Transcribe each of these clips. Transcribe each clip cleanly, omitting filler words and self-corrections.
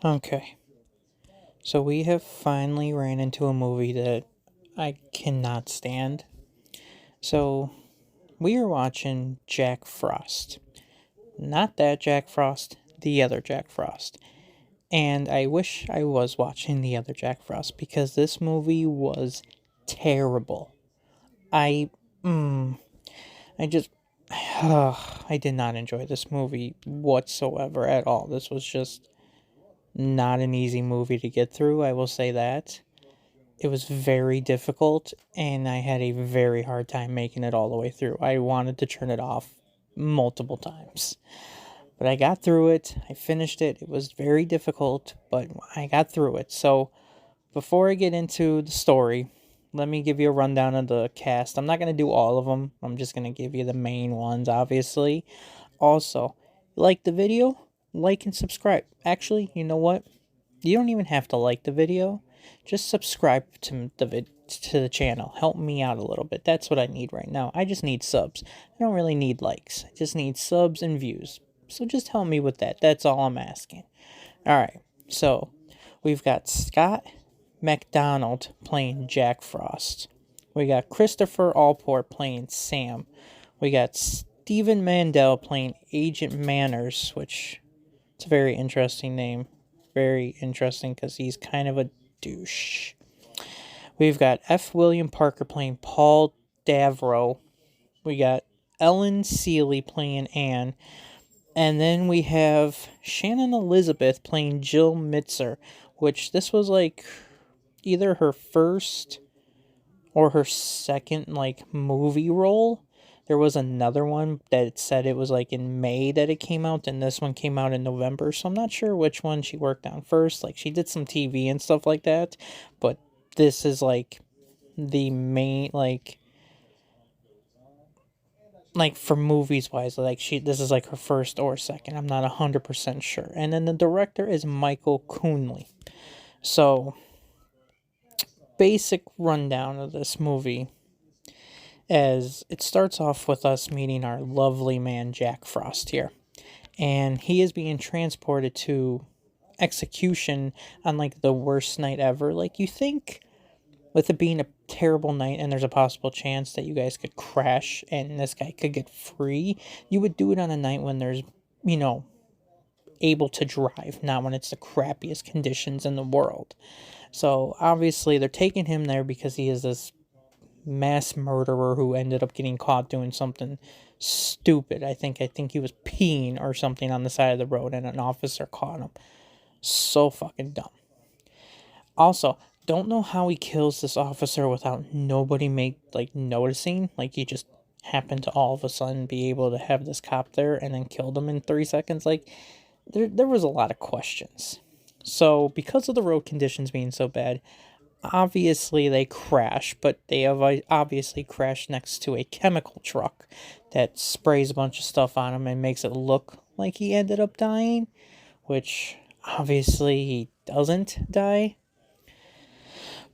Okay, so we have finally ran into a movie that I cannot stand. So we are watching Jack Frost. Not that Jack Frost, the other Jack Frost. And I wish I was watching the other Jack Frost because this movie was terrible. I, mm, I just, I did not enjoy this movie whatsoever at all. This was just not an easy movie to get through, I will say that. It was very difficult, and I had a very hard time making it all the way through. I wanted to turn it off multiple times. But I got through it. I finished it. It was very difficult, but I got through it. So, before I get into the story, let me give you a rundown of the cast. I'm not going to do all of them. I'm just going to give you the main ones, obviously. Also, like the video, like and subscribe. Actually, you know what? You don't even have to like the video. Just subscribe to the channel. Help me out a little bit. That's what I need right now. I just need subs. I don't really need likes. I just need subs and views. So just help me with that. That's all I'm asking. All right. So we've got Scott MacDonald playing Jack Frost. We got Christopher Allport playing Sam. We got Stephen Mandel playing Agent Manners, which it's a very interesting name. Very interesting because he's kind of a douche. We've got F. William Parker playing Paul Davro. We got Ellen Seeley playing Anne. And then we have Shannon Elizabeth playing Jill Mitzer, which this was like either her first or her second like movie role. There was another one that said it was like in May that it came out, and this one came out in November. So I'm not sure which one she worked on first. Like she did some TV and stuff like that, but this is like the main like for movies wise, like this is like her first or second. I'm not 100% sure. And then the director is Michael Coonley. So basic rundown of this movie, as it starts off with us meeting our lovely man Jack Frost here, and he is being transported to execution on like the worst night ever. Like you think with it being a terrible night and there's a possible chance that you guys could crash and this guy could get free, you would do it on a night when there's, you know, able to drive, not when it's the crappiest conditions in the world. So obviously they're taking him there because he is this mass murderer who ended up getting caught doing something stupid. I think he was peeing or something on the side of the road and an officer caught him. So fucking dumb. Also, don't know how he kills this officer without nobody noticing. Like he just happened to all of a sudden be able to have this cop there and then killed him in 3 seconds. Like there was a lot of questions. So because of the road conditions being so bad, obviously they crash, but they have obviously crashed next to a chemical truck that sprays a bunch of stuff on him and makes it look like he ended up dying, which obviously he doesn't die.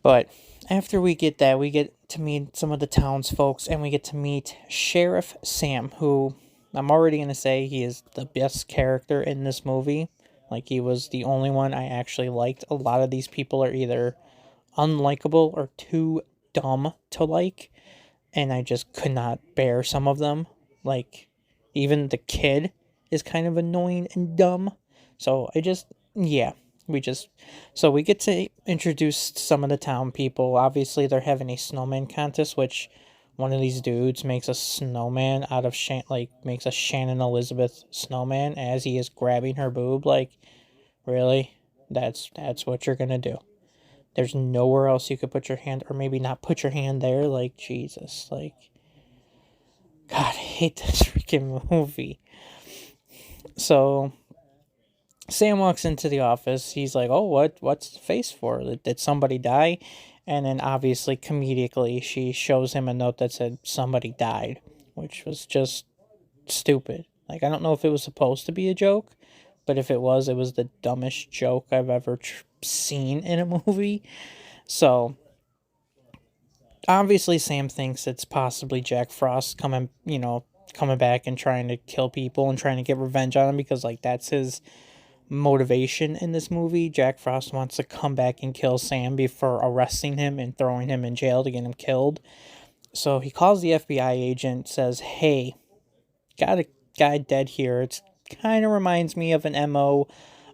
But after we get that, we get to meet some of the townsfolk, and we get to meet Sheriff Sam, who I'm already going to say he is the best character in this movie. Like, he was the only one I actually liked. A lot of these people are either unlikable or too dumb to like, and I just could not bear some of them. Like, even the kid is kind of annoying and dumb. So yeah, we just, so we get to introduce some of the town people. Obviously, they're having a snowman contest, which one of these dudes makes a snowman out of makes a Shannon Elizabeth snowman as he is grabbing her boob. Like, really? That's what you're gonna do? There's nowhere else you could put your hand, or maybe not put your hand there. Like, Jesus, like, God, I hate this freaking movie. So Sam walks into the office. He's like, "Oh, what's the face for? Did somebody die?" And then obviously, comedically, she shows him a note that said somebody died, which was just stupid. Like, I don't know if it was supposed to be a joke, but if it was the dumbest joke I've ever seen in a movie. So obviously, Sam thinks it's possibly Jack Frost coming back and trying to kill people and trying to get revenge on him because, like, that's his motivation in this movie. Jack Frost wants to come back and kill Sam before arresting him and throwing him in jail to get him killed. So he calls the FBI agent, says, "Hey, got a guy dead here. It's kind of reminds me of an MO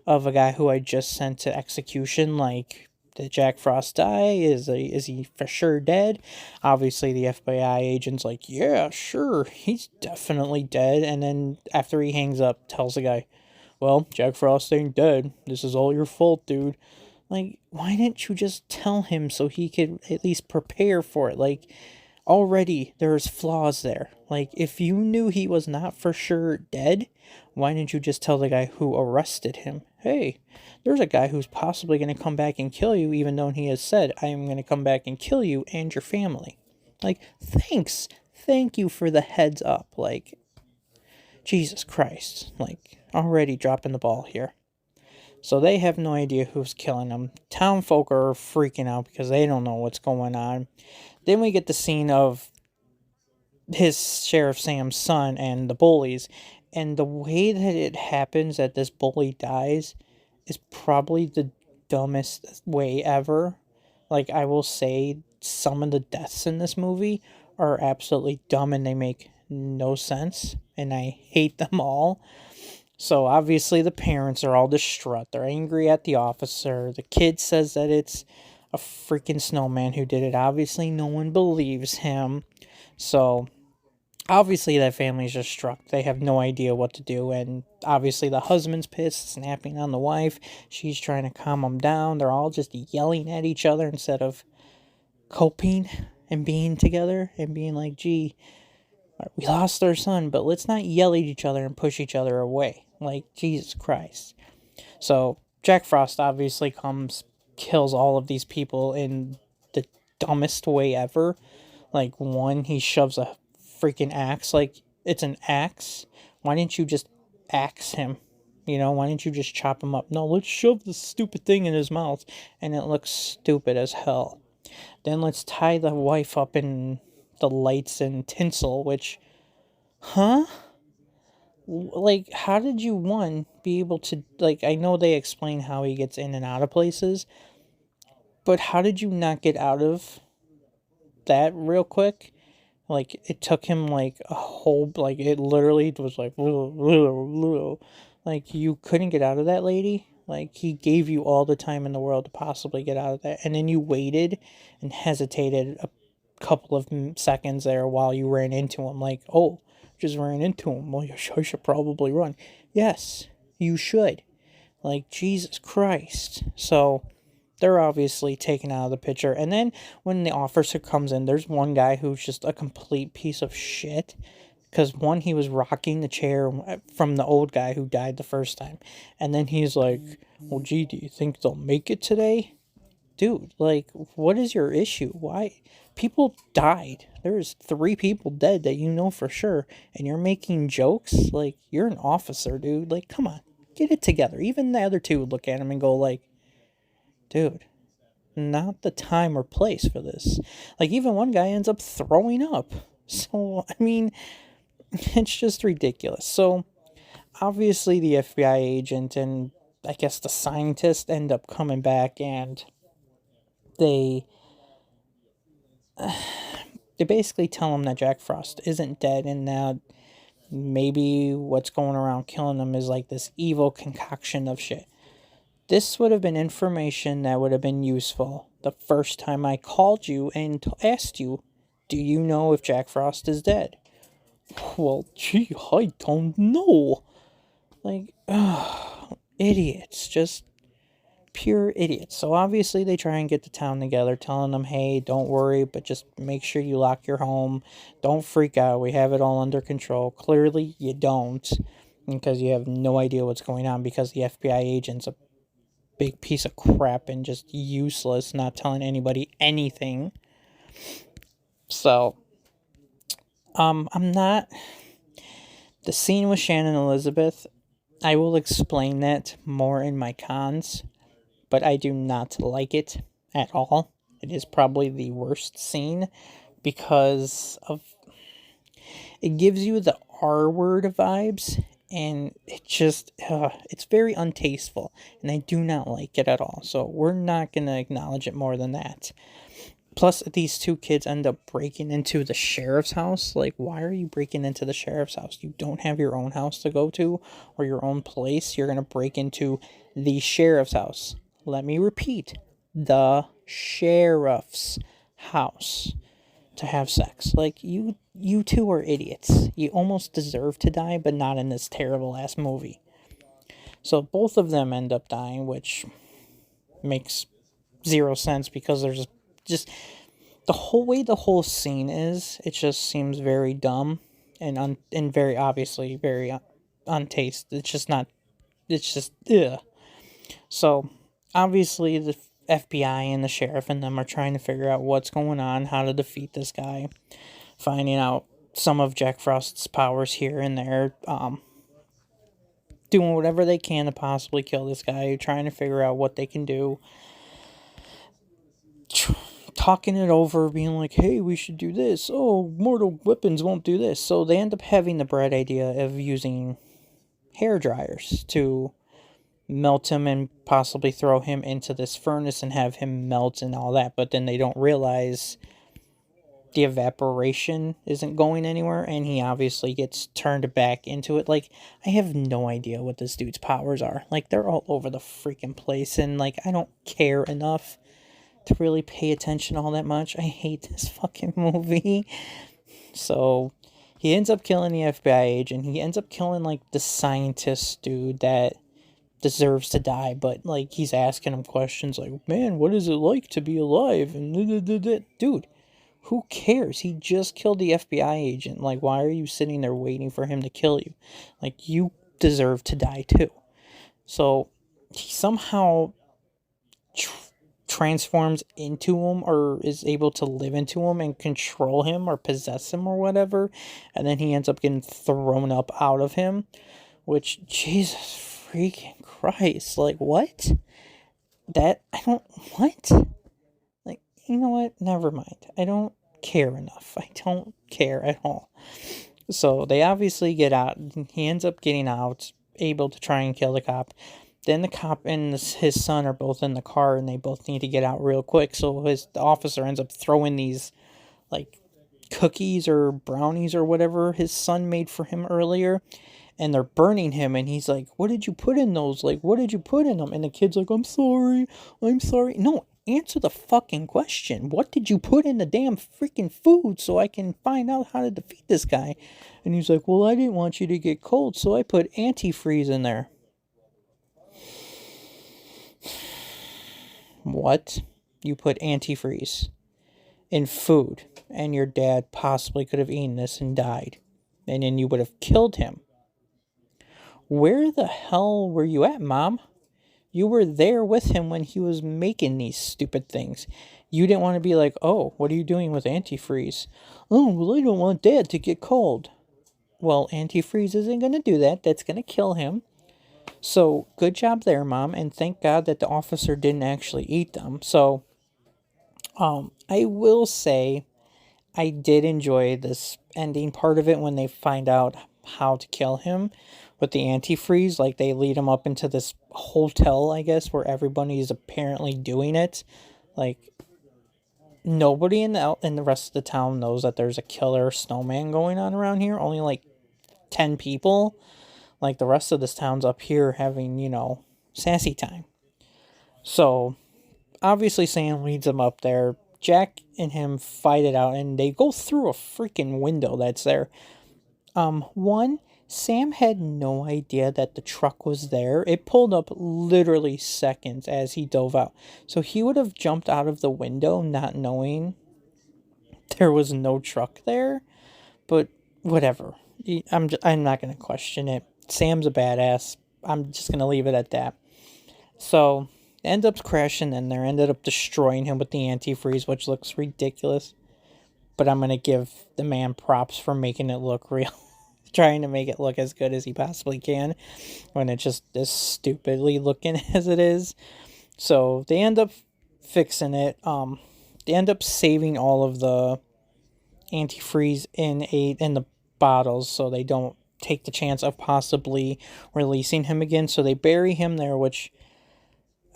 of a guy who I just sent to execution. Like, did Jack Frost die? Is he for sure dead?" Obviously, the FBI agent's like, "Yeah, sure, he's definitely dead." And then after he hangs up, tells the guy, "Well, Jack Frost ain't dead. This is all your fault, dude." Like, why didn't you just tell him so he could at least prepare for it? Like, already there's flaws there. Like, if you knew he was not for sure dead, why didn't you just tell the guy who arrested him, "Hey, there's a guy who's possibly going to come back and kill you, even though he has said, I am going to come back and kill you and your family." Like, thanks. Thank you for the heads up. Like, Jesus Christ. Like, already dropping the ball here. So they have no idea who's killing them. Town folk are freaking out because they don't know what's going on. Then we get the scene of his Sheriff Sam's son and the bullies. And the way that it happens that this bully dies is probably the dumbest way ever. Like, I will say some of the deaths in this movie are absolutely dumb and they make no sense. And I hate them all. So obviously the parents are all distraught. They're angry at the officer. The kid says that it's a freaking snowman who did it. Obviously no one believes him. So obviously that family's just struck. They have no idea what to do. And obviously the husband's pissed, snapping on the wife. She's trying to calm them down. They're all just yelling at each other instead of coping and being together and being like, "Gee, we lost our son, but let's not yell at each other and push each other away." Like, Jesus Christ. So Jack Frost obviously comes, kills all of these people in the dumbest way ever. Like, one, he shoves a freaking axe. Like, it's an axe. Why didn't you just axe him? You know, why didn't you just chop him up? No, let's shove this stupid thing in his mouth. And it looks stupid as hell. Then let's tie the wife up in the lights and tinsel, which, huh? Like, how did you, one, be able to, like, I know they explain how he gets in and out of places, but how did you not get out of that real quick? Like, it took him, like, a whole, like, it literally was like, like, you couldn't get out of that, lady? Like, he gave you all the time in the world to possibly get out of that, and then you waited and hesitated a couple of seconds there while you ran into him. Like, oh, just ran into him. Well, I should probably run. Yes, you should. Like, Jesus Christ. So they're obviously taken out of the picture. And then when the officer comes in, there's one guy who's just a complete piece of shit. Because, one, he was rocking the chair from the old guy who died the first time. And then he's like, "Well, gee, do you think they'll make it today?" Dude, like, what is your issue? Why? People died. There's 3 people dead that you know for sure. And you're making jokes? Like, you're an officer, dude. Like, come on. Get it together. Even the other two would look at him and go like, "Dude, not the time or place for this." Like, even one guy ends up throwing up. So, I mean, it's just ridiculous. So, obviously the FBI agent and I guess the scientist end up coming back, and they basically tell him that Jack Frost isn't dead and that maybe what's going around killing him is like this evil concoction of shit. This would have been information that would have been useful the first time I called you and asked you, "Do you know if Jack Frost is dead?" "Well, gee, I don't know." Like, idiots. Just pure idiots. So obviously they try and get the town together, telling them, "Hey, don't worry, but just make sure you lock your home. Don't freak out. We have it all under control." Clearly you don't, because you have no idea what's going on, because the FBI agent's a big piece of crap and just useless, not telling anybody anything. So, I'm not... The scene with Shannon Elizabeth, I will explain that more in my cons, but I do not like it at all. It is probably the worst scene because of... It gives you the R word vibes, and it's very untasteful, and I do not like it at all. So we're not going to acknowledge it more than that. Plus, these two kids end up breaking into the sheriff's house. Like, why are you breaking into the sheriff's house? You don't have your own house to go to or your own place. You're going to break into the sheriff's house. Let me repeat, the sheriff's house to have sex. Like, you two are idiots. You almost deserve to die, but not in this terrible ass movie. So both of them end up dying, which makes zero sense because there's just the whole scene is, it just seems very dumb and very obviously very untaste. It's just not. It's just ugh. So obviously the FBI and the sheriff and them are trying to figure out what's going on, how to defeat this guy, finding out some of Jack Frost's powers here and there, doing whatever they can to possibly kill this guy, trying to figure out what they can do, talking it over, being like, hey, we should do this. Oh, mortal weapons won't do this. So they end up having the bright idea of using hair dryers to melt him and possibly throw him into this furnace and have him melt and all that. But then they don't realize the evaporation isn't going anywhere, and he obviously gets turned back into it. Like, I have no idea what this dude's powers are. Like, they're all over the freaking place, and like, I don't care enough to really pay attention all that much. I hate this fucking movie. So he ends up killing the FBI agent. He ends up killing like the scientist dude that deserves to die, but like, he's asking him questions like, man, what is it like to be alive? And dude, who cares? He just killed the FBI agent. Like, why are you sitting there waiting for him to kill you? Like, you deserve to die too. So he somehow transforms into him, or is able to live into him and control him or possess him or whatever, and then he ends up getting thrown up out of him, which, Jesus freaking Christ, like, what? That, I don't, what? Like, you know what? Never mind. I don't care enough. I don't care at all. So they obviously get out. He ends up getting out, able to try and kill the cop. Then the cop and his son are both in the car, and they both need to get out real quick. So the officer ends up throwing these, like, cookies or brownies or whatever his son made for him earlier, and they're burning him, and he's like, what did you put in those? Like, what did you put in them? And the kid's like, I'm sorry. No, answer the fucking question. What did you put in the damn freaking food so I can find out how to defeat this guy? And he's like, well, I didn't want you to get cold, so I put antifreeze in there. What? You put antifreeze in food, and your dad possibly could have eaten this and died, and then you would have killed him. Where the hell were you at, Mom? You were there with him when he was making these stupid things. You didn't want to be like, oh, what are you doing with antifreeze? Oh, well, I don't want Dad to get cold. Well, antifreeze isn't going to do that. That's going to kill him. So, good job there, Mom, and thank God that the officer didn't actually eat them. So, I will say I did enjoy this ending part of it when they find out how to kill him with the antifreeze. Like, they lead him up into this hotel, I guess, where everybody is apparently doing it. Like, nobody in the rest of the town knows that there's a killer snowman going on around here. Only like 10 people. Like, the rest of this town's up here having, sassy time. So, obviously Sam leads him up there. Jack and him fight it out, and they go through a freaking window that's there. One, Sam had no idea that the truck was there. It pulled up literally seconds as he dove out. So he would have jumped out of the window not knowing there was no truck there. But whatever. I'm not going to question it. Sam's a badass. I'm just going to leave it at that. So, end up crashing in there. Ended up destroying him with the antifreeze, which looks ridiculous. But I'm going to give the man props for making it look real. Trying to make it look as good as he possibly can when it's just as stupidly looking as it is. So, they end up fixing it. They end up saving all of the antifreeze in the bottles so they don't take the chance of possibly releasing him again. So they bury him there, which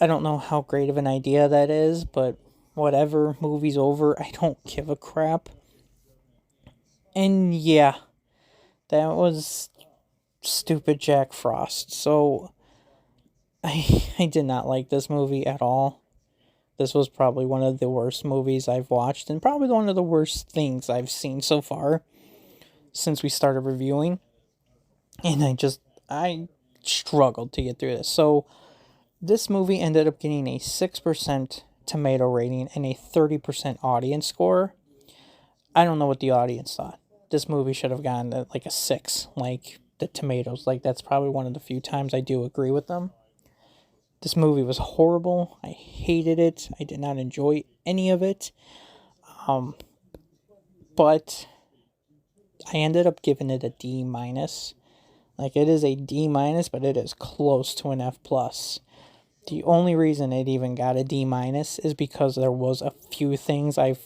I don't know how great of an idea that is, but whatever, movie's over. I don't give a crap. And yeah, that was stupid Jack Frost. So I did not like this movie at all. This was probably one of the worst movies I've watched, and probably one of the worst things I've seen so far since we started reviewing. And I struggled to get through this. So this movie ended up getting a 6% tomato rating and a 30% audience score. I don't know what the audience thought. This movie should have gotten like a 6, like the tomatoes. Like, that's probably one of the few times I do agree with them. This movie was horrible. I hated it. I did not enjoy any of it. But I ended up giving it a D minus. Like, it is a D minus, but it is close to an F plus. The only reason it even got a D minus is because there was a few things I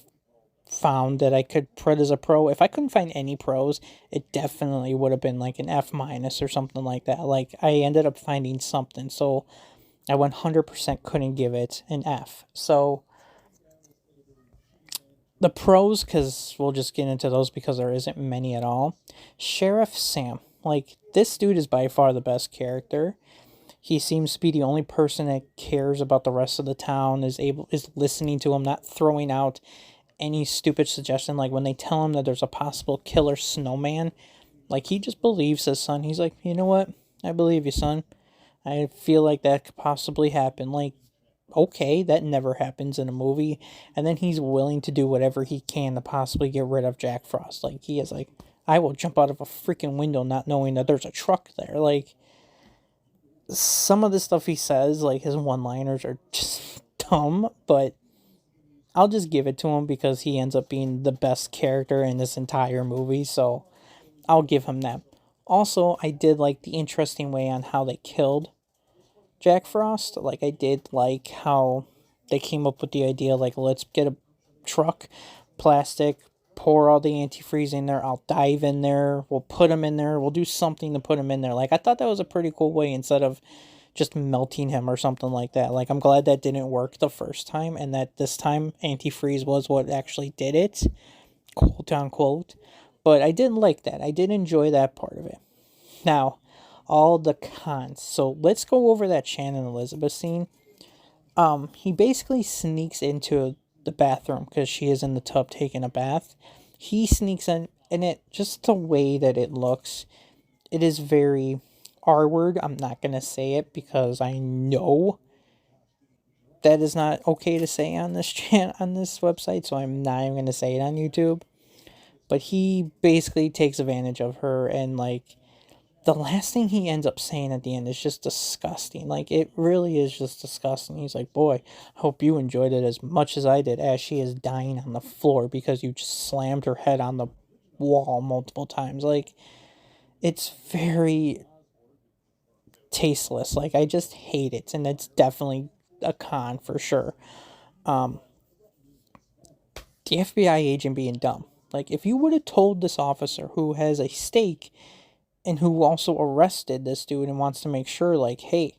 found that I could put as a pro. If I couldn't find any pros, it definitely would have been like an F minus or something like that. Like, I ended up finding something, so I 100% couldn't give it an F. So the pros, because we'll just get into those because there isn't many at all. Sheriff Sam. Like, this dude is by far the best character. He seems to be the only person that cares about the rest of the town, is listening to him, not throwing out any stupid suggestion. Like, when they tell him that there's a possible killer snowman, like, he just believes his son. He's like, you know what? I believe you, son. I feel like that could possibly happen. Like, okay, that never happens in a movie. And then he's willing to do whatever he can to possibly get rid of Jack Frost. Like, he is like, I will jump out of a freaking window not knowing that there's a truck there. Like, some of the stuff he says, like, his one-liners are just dumb, but I'll just give it to him because he ends up being the best character in this entire movie, so I'll give him that. Also, I did like the interesting way on how they killed Jack Frost. Like, I did like how they came up with the idea, like, let's get a truck, plastic, pour all the antifreeze in there, I'll dive in there, we'll put him in there, we'll do something to put him in there. Like, I thought that was a pretty cool way instead of just melting him or something like that. Like, I'm glad that didn't work the first time, and that this time antifreeze was what actually did it, quote unquote. But I did like that. I did enjoy that part of it. Now, all the cons. So let's go over that Shannon Elizabeth scene. He basically sneaks into the bathroom because she is in the tub taking a bath. He sneaks in, and it just the way that it looks, it is very R word. I'm not gonna say it because I know that is not okay to say on this on this website, so I'm not even gonna say it on YouTube. But he basically takes advantage of her, and like, the last thing he ends up saying at the end is just disgusting. Like, it really is just disgusting. He's like, boy, I hope you enjoyed it as much as I did, as she is dying on the floor because you just slammed her head on the wall multiple times. Like, it's very tasteless. Like, I just hate it, and it's definitely a con for sure. The FBI agent being dumb. Like, if you would have told this officer who has a stake and who also arrested this dude and wants to make sure, like, hey,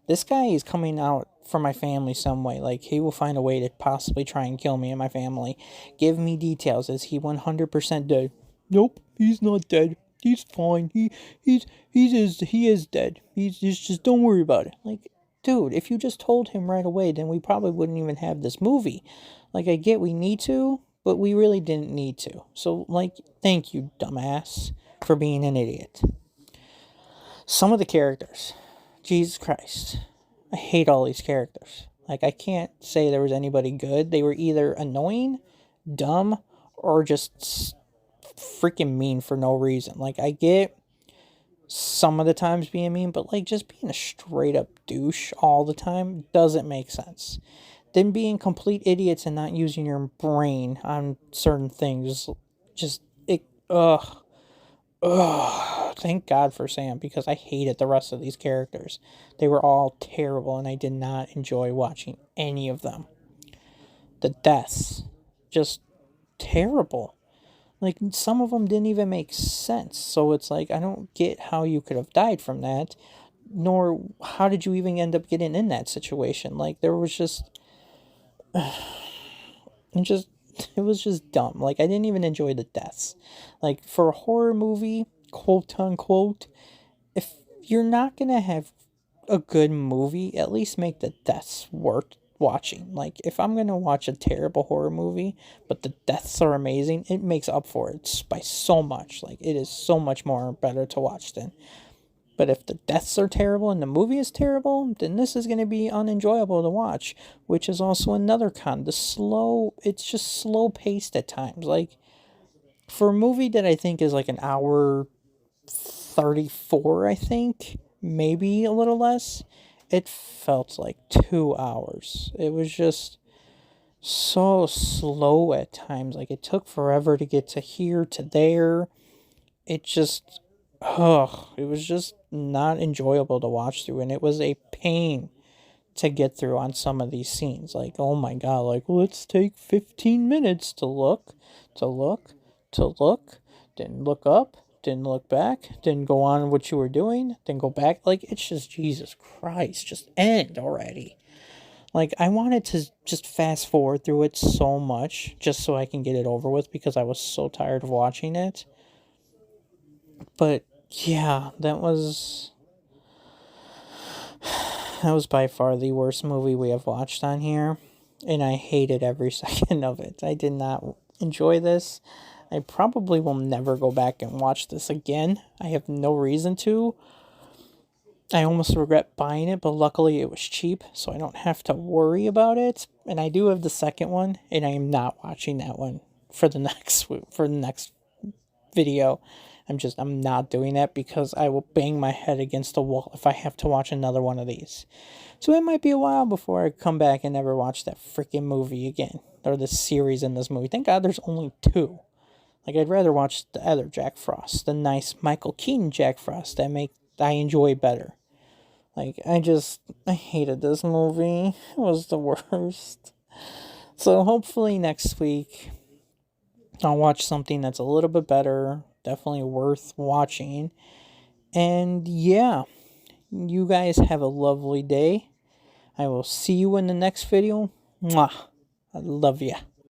this guy is coming out for my family some way. Like, he will find a way to possibly try and kill me and my family. Give me details. Is he 100% dead? Nope, he's not dead. He's fine. He is dead. He's just don't worry about it. Like, dude, if you just told him right away, then we probably wouldn't even have this movie. Like, I get we need to, but we really didn't need to. So, like, thank you, dumbass, for being an idiot. Some of the characters, Jesus Christ, I hate all these characters. Like, I can't say there was anybody good. They were either annoying, dumb, or just freaking mean for no reason. Like, I get some of the times being mean, but like, just being a straight up douche all the time doesn't make sense. Then being complete idiots and not using your brain on certain things, just, it, ugh. Ugh, thank God for Sam, because I hated the rest of these characters. They were all terrible, and I did not enjoy watching any of them. The deaths, just terrible. Like, some of them didn't even make sense. So it's like, I don't get how you could have died from that, nor how did you even end up getting in that situation. Like, there was just it was just dumb. Like, I didn't even enjoy the deaths. Like, for a horror movie, quote unquote, if you're not gonna have a good movie, at least make the deaths worth watching. Like, if I'm gonna watch a terrible horror movie, but the deaths are amazing, it makes up for it by so much. Like, it is so much more better to watch then. But if the deaths are terrible and the movie is terrible, then this is going to be unenjoyable to watch, which is also another con. It's just slow paced at times. Like, for a movie that I think is like an hour 34, I think, maybe a little less, it felt like 2 hours. It was just so slow at times. Like, it took forever to get to here to there. It just, it was just not enjoyable to watch through, and it was a pain to get through on some of these scenes. Like, oh my god, like, let's take 15 minutes to look, to look, to look, then look up, then look back, then go on what you were doing, then go back. Like, it's just, Jesus Christ, just end already. Like, I wanted to just fast forward through it so much just so I can get it over with because I was so tired of watching it. But yeah, that was by far the worst movie we have watched on here, and I hated every second of it. I did not enjoy this. I probably will never go back and watch this again. I have no reason to. I almost regret buying it, but luckily it was cheap, so I don't have to worry about it. And I do have the second one, and I am not watching that one for the next video. I'm not doing that because I will bang my head against the wall if I have to watch another one of these. So it might be a while before I come back and never watch that freaking movie again. Or the series in this movie. Thank God there's only two. Like, I'd rather watch the other Jack Frost, the nice Michael Keaton Jack Frost I enjoy better. Like, I hated this movie. It was the worst. So hopefully next week I'll watch something that's a little bit better, definitely worth watching. And yeah, you guys have a lovely day. I will see you in the next video. Mwah. I love ya.